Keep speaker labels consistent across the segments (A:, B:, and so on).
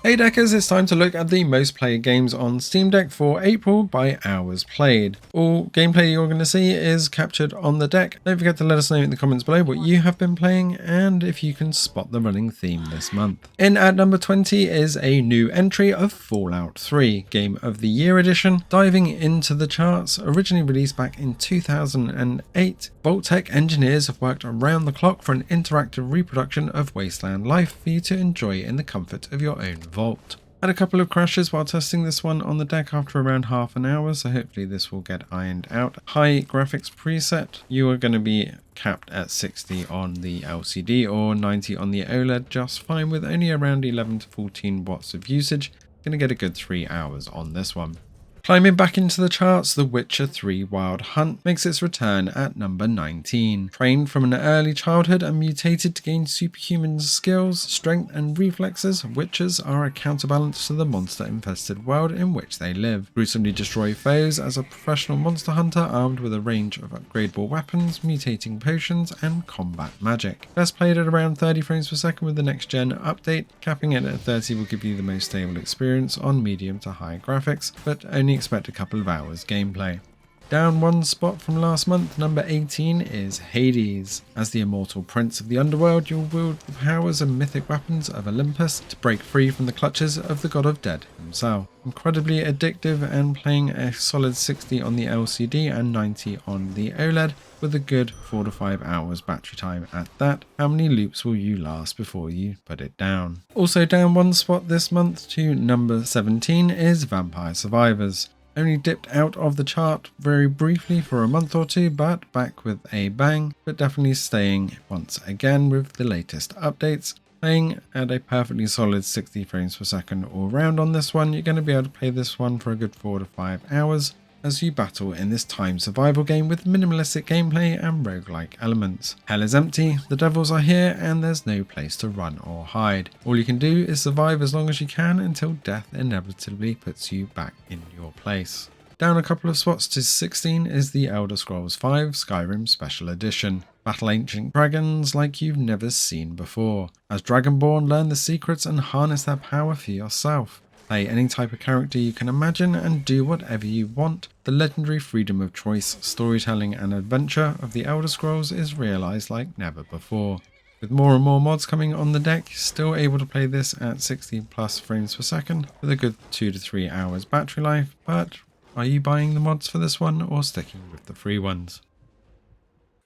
A: Hey Deckers, it's time to look at the most played games on Steam Deck for April by hours played. All gameplay you're going to see is captured on the deck. Don't forget to let us know in the comments below what you have been playing and if you can spot the running theme this month. In at number 20 is a new entry of Fallout 3, Game of the Year edition. Diving into the charts, originally released back in 2008, Vault-Tec engineers have worked around the clock for an interactive reproduction of wasteland life for you to enjoy in the comfort of your own vault. Had a couple of crashes while testing this one on the deck after around half an hour, so hopefully this will get ironed out. High graphics preset, you are going to be capped at 60 on the LCD or 90 on the OLED just fine, with only around 11 to 14 watts of usage. Going to get a good 3 hours on this one. Climbing back into the charts, The Witcher 3 Wild Hunt makes its return at number 19. Trained from an early childhood and mutated to gain superhuman skills, strength and reflexes, Witchers are a counterbalance to the monster-infested world in which they live. Gruesomely destroy foes as a professional monster hunter armed with a range of upgradable weapons, mutating potions and combat magic. Best played at around 30 frames per second with the next gen update. Capping it at 30 will give you the most stable experience on medium to high graphics, but only expect a couple of hours gameplay. Down one spot from last month, number 18 is Hades. As the immortal prince of the underworld, you'll wield the powers and mythic weapons of Olympus to break free from the clutches of the god of death himself. Incredibly addictive and playing a solid 60 on the LCD and 90 on the OLED with a good 4 to 5 hours battery time at that. How many loops will you last before you put it down? Also down one spot this month to number 17 is Vampire Survivors. Only dipped out of the chart very briefly for a month or two, but back with a bang, but definitely staying once again with the latest updates. Playing at a perfectly solid 60 frames per second all round on this one. You're going to be able to play this one for a good 4 to 5 hours as you battle in this time survival game with minimalistic gameplay and roguelike elements. Hell is empty, the devils are here, and there's no place to run or hide. All you can do is survive as long as you can until death inevitably puts you back in your place. Down a couple of spots to 16 is the Elder Scrolls V Skyrim Special Edition. Battle ancient dragons like you've never seen before. As Dragonborn, learn the secrets and harness their power for yourself. Play any type of character you can imagine and do whatever you want. The legendary freedom of choice, storytelling and adventure of the Elder Scrolls is realised like never before. With more and more mods coming on the deck, you're still able to play this at 60 plus frames per second with a good 2 to 3 hours battery life, but are you buying the mods for this one or sticking with the free ones?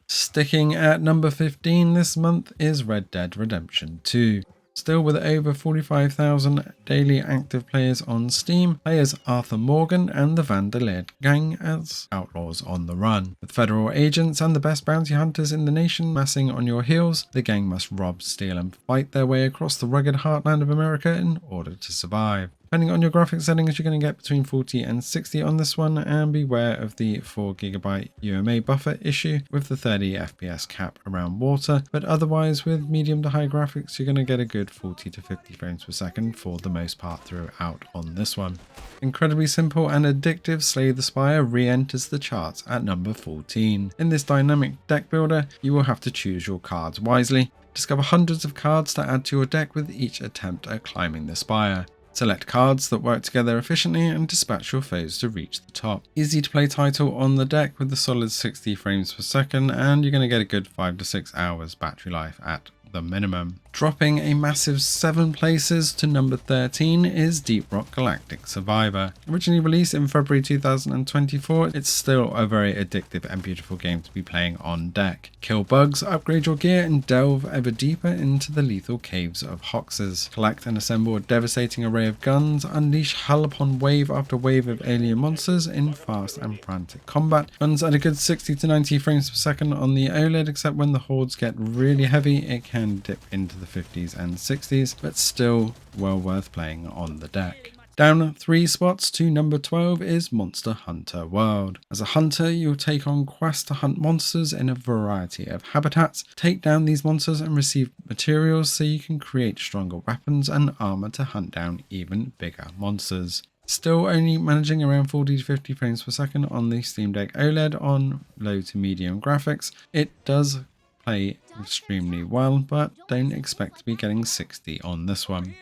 A: Sticking at number 15 this month is Red Dead Redemption 2. Still with over 45,000 daily active players on Steam, players Arthur Morgan and the Vanderleer gang as outlaws on the run. With federal agents and the best bounty hunters in the nation massing on your heels, the gang must rob, steal and fight their way across the rugged heartland of America in order to survive. Depending on your graphics settings, you're going to get between 40 and 60 on this one, and beware of the 4GB UMA buffer issue with the 30 FPS cap around water, but otherwise with medium to high graphics you're going to get a good 40 to 50 frames per second for the most part throughout on this one. Incredibly simple and addictive, Slay the Spire re-enters the charts at number 14. In this dynamic deck builder, you will have to choose your cards wisely. Discover hundreds of cards to add to your deck with each attempt at climbing the spire. Select cards that work together efficiently and dispatch your foes to reach the top. Easy to play title on the deck with the solid 60 frames per second, and you're going to get a good 5 to 6 hours battery life at the minimum. Dropping a massive 7 places to number 13 is Deep Rock Galactic Survivor. Originally released in February 2024, it's still a very addictive and beautiful game to be playing on deck. Kill bugs, upgrade your gear and delve ever deeper into the lethal caves of Hoxes. Collect and assemble a devastating array of guns, unleash hell upon wave after wave of alien monsters in fast and frantic combat. Runs at a good 60 to 90 frames per second on the OLED, except when the hordes get really heavy it can dip into the 50s and 60s, but still well worth playing on the deck. Down 3 spots to number 12 is Monster Hunter World. As a hunter, you'll take on quests to hunt monsters in a variety of habitats, take down these monsters and receive materials so you can create stronger weapons and armor to hunt down even bigger monsters. Still only managing around 40 to 50 frames per second on the Steam Deck OLED on low to medium graphics. It does play extremely well, but don't expect to be getting 60 on this one.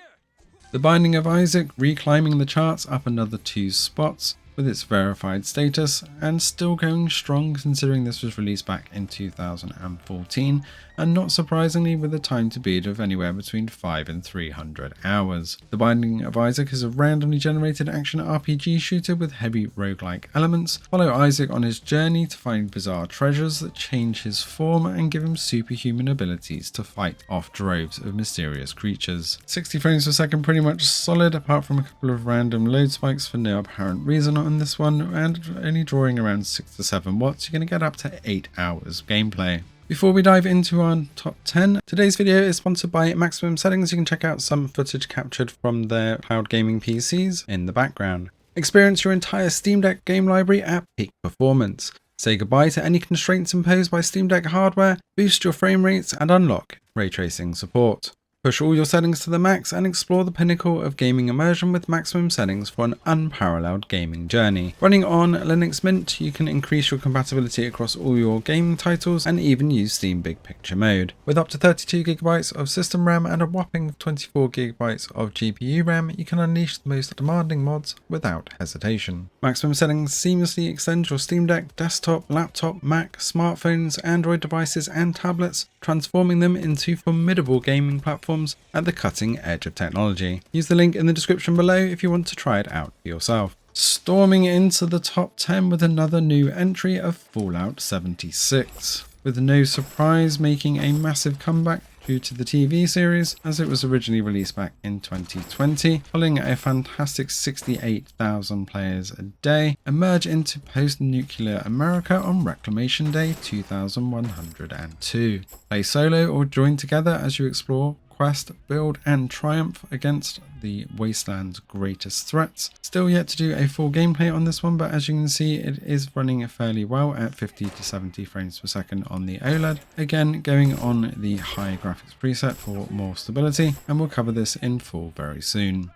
A: The Binding of Isaac reclimbing the charts up another 2 spots with its verified status, and still going strong considering this was released back in 2014, and not surprisingly with a time to beat of anywhere between 5 and 300 hours. The Binding of Isaac is a randomly generated action RPG shooter with heavy roguelike elements. Follow Isaac on his journey to find bizarre treasures that change his form and give him superhuman abilities to fight off droves of mysterious creatures. 60 frames per second pretty much solid, apart from a couple of random load spikes for no apparent reason on this one, and only drawing around 6 to 7 watts, you're going to get up to 8 hours gameplay. Before we dive into our top 10, today's video is sponsored by Maximum Settings. You can check out some footage captured from their cloud gaming PCs in the background. Experience your entire Steam Deck game library at peak performance. Say goodbye to any constraints imposed by Steam Deck hardware, boost your frame rates, and unlock ray tracing support. Push all your settings to the max and explore the pinnacle of gaming immersion with Maximum Settings for an unparalleled gaming journey. Running on Linux Mint, you can increase your compatibility across all your gaming titles and even use Steam Big Picture mode. With up to 32GB of system RAM and a whopping 24GB of GPU RAM, you can unleash the most demanding mods without hesitation. Maximum Settings seamlessly extends your Steam Deck, desktop, laptop, Mac, smartphones, Android devices and tablets, transforming them into formidable gaming platforms at the cutting edge of technology. Use the link in the description below if you want to try it out for yourself. Storming into the top 10 with another new entry of Fallout 76. With no surprise making a massive comeback due to the TV series, as it was originally released back in 2020, following a fantastic 68,000 players a day, emerge into post-nuclear America on Reclamation Day 2102. Play solo or join together as you explore, quest, build and triumph against the Wasteland's greatest threats. Still yet to do a full gameplay on this one, but as you can see it is running fairly well at 50 to 70 frames per second on the OLED. Again, going on the high graphics preset for more stability, and we'll cover this in full very soon.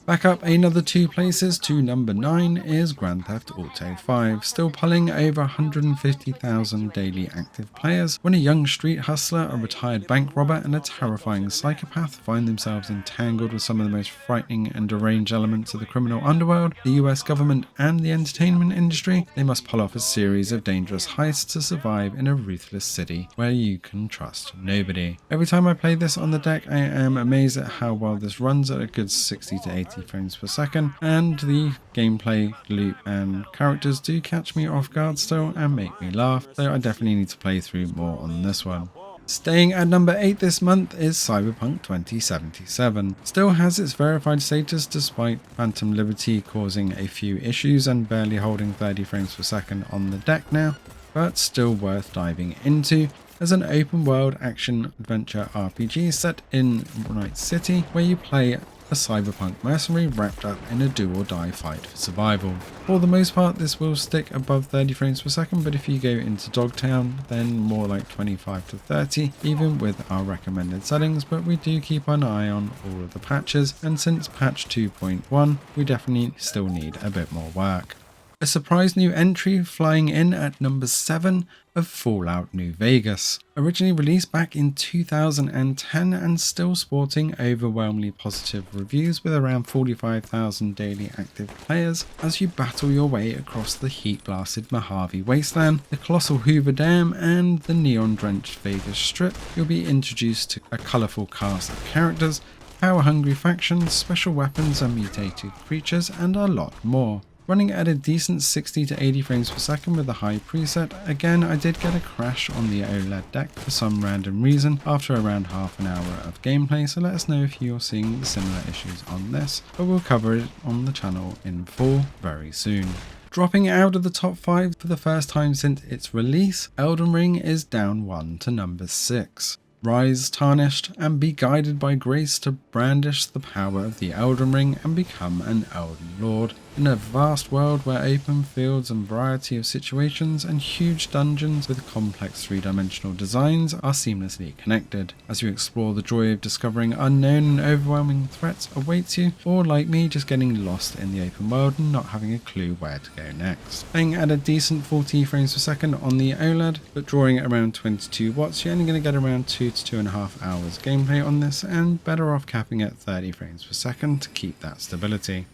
A: Back up another 2 places to number 9 is Grand Theft Auto 5, still pulling over 150,000 daily active players when a young street hustler, a retired bank robber and a terrifying psychopath find themselves entangled with some of the most frightening and deranged elements of the criminal underworld, the US government and the entertainment industry. They must pull off a series of dangerous heists to survive in a ruthless city where you can trust nobody. Every time I play this on the deck, I am amazed at how well this runs at a good 60 to 80 frames per second, and the gameplay, loop and characters do catch me off guard still and make me laugh, so I definitely need to play through more on this one. Staying at number 8 this month is Cyberpunk 2077. Still has its verified status despite Phantom Liberty causing a few issues and barely holding 30 frames per second on the deck now, but still worth diving into as an open world action adventure RPG set in Night City where you play a cyberpunk mercenary wrapped up in a do-or-die fight for survival. For the most part this will stick above 30 frames per second, but if you go into Dogtown then more like 25 to 30 even with our recommended settings, but we do keep an eye on all of the patches, and since patch 2.1 we definitely still need a bit more work. A surprise new entry flying in at number 7 of Fallout New Vegas. Originally released back in 2010 and still sporting overwhelmingly positive reviews with around 45,000 daily active players. As you battle your way across the heat-blasted Mojave Wasteland, the colossal Hoover Dam and the neon-drenched Vegas Strip, you'll be introduced to a colourful cast of characters, power-hungry factions, special weapons and mutated creatures, and a lot more. Running at a decent 60 to 80 frames per second with a high preset. Again, I did get a crash on the OLED deck for some random reason after around half an hour of gameplay, so let us know if you're seeing the similar issues on this, but we'll cover it on the channel in full very soon. Dropping out of the top 5 for the first time since its release, Elden Ring is down 1 to number 6. Rise tarnished and be guided by grace to brandish the power of the Elden Ring and become an Elden Lord. In a vast world where open fields and variety of situations and huge dungeons with complex three-dimensional designs are seamlessly connected. As you explore, the joy of discovering unknown and overwhelming threats awaits you, or like me, just getting lost in the open world and not having a clue where to go next. Playing at a decent 40 frames per second on the OLED, but drawing at around 22 watts, you're only going to get around 2 to 2.5 hours gameplay on this, and better off capping capping at 30 frames per second to keep that stability.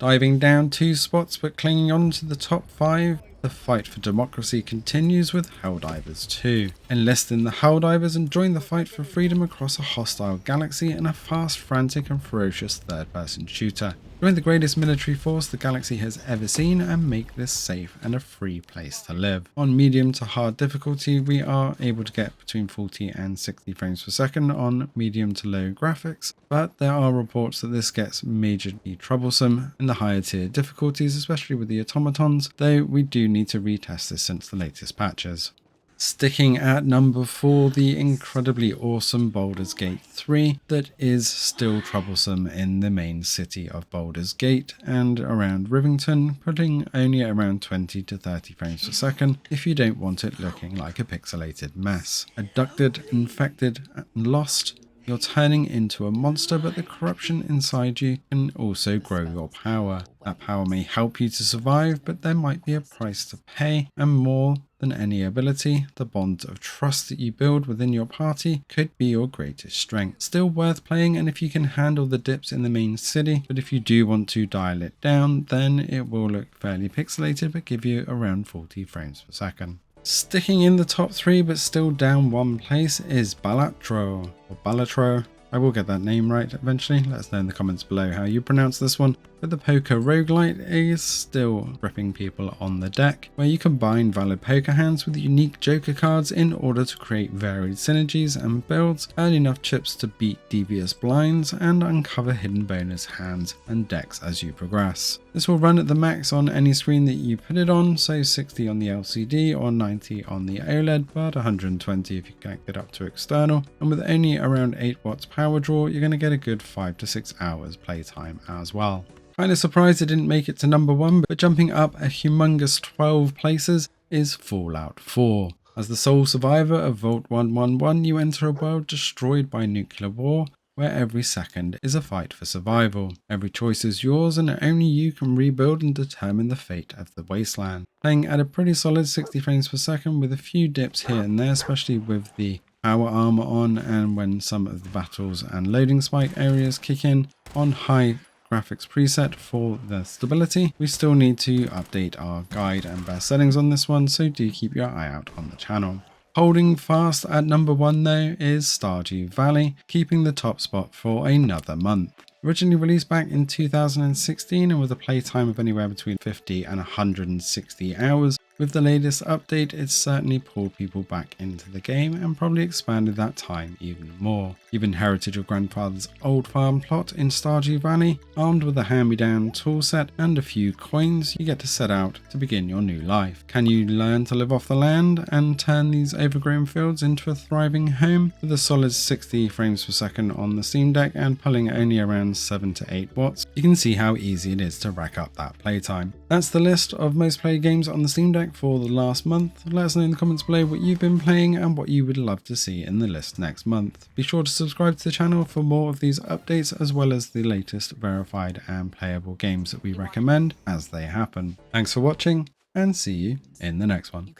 A: Diving down 2 spots but clinging on to the top 5, the fight for democracy continues with HELLDIVERS 2. Enlist in the HELLDIVERS and join the fight for freedom across a hostile galaxy in a fast, frantic and ferocious third-person shooter. Join the greatest military force the galaxy has ever seen and make this safe and a free place to live. On medium to hard difficulty, we are able to get between 40 and 60 frames per second on medium to low graphics, but there are reports that this gets majorly troublesome in the higher tier difficulties, especially with the automatons, though we do need to retest this since the latest patches. Sticking at number 4, the incredibly awesome Baldur's Gate 3 that is still troublesome in the main city of Baldur's Gate and around Rivington, putting only around 20 to 30 frames per second if you don't want it looking like a pixelated mess. Abducted, infected and lost, you're turning into a monster, but the corruption inside you can also grow your power. That power may help you to survive, but there might be a price to pay, and more than any ability, the bond of trust that you build within your party could be your greatest strength. Still worth playing, and if you can handle the dips in the main city, but if you do want to dial it down, then it will look fairly pixelated but give you around 40 frames per second. Sticking in the top 3 but still down 1 place is Balatro, or Balatro. I will get that name right eventually. Let us know in the comments below how you pronounce this one. But the poker roguelite is still gripping people on the deck, where you combine valid poker hands with unique joker cards in order to create varied synergies and builds, earn enough chips to beat devious blinds, and uncover hidden bonus hands and decks as you progress. This will run at the max on any screen that you put it on, so 60 on the LCD or 90 on the OLED, but 120 if you connect it up to external, and with only around 8 watts power draw, you're going to get a good 5 to 6 hours playtime as well. Kind of surprised it didn't make it to number 1, but jumping up a humongous 12 places is Fallout 4. As the sole survivor of Vault 111, you enter a world destroyed by nuclear war, where every second is a fight for survival. Every choice is yours and only you can rebuild and determine the fate of the wasteland. Playing at a pretty solid 60 frames per second with a few dips here and there, especially with the power armor on and when some of the battles and loading spike areas kick in on high graphics preset for the stability. We still need to update our guide and best settings on this one, so do keep your eye out on the channel. Holding fast at number 1 though is Stardew Valley, keeping the top spot for another month. Originally released back in 2016 and with a playtime of anywhere between 50 and 160 hours, with the latest update it's certainly pulled people back into the game and probably expanded that time even more. You've inherited your grandfather's old farm plot in Stardew Valley. Armed with a hand-me-down toolset and a few coins, you get to set out to begin your new life. Can you learn to live off the land and turn these overgrown fields into a thriving home? With a solid 60 frames per second on the Steam Deck and pulling only around 7 to 8 watts, you can see how easy it is to rack up that playtime. That's the list of most played games on the Steam Deck for the last month. Let us know in the comments below what you've been playing and what you would love to see in the list next month. Be sure to subscribe to the channel for more of these updates as well as the latest verified and playable games that we recommend as they happen. Thanks for watching and see you in the next one.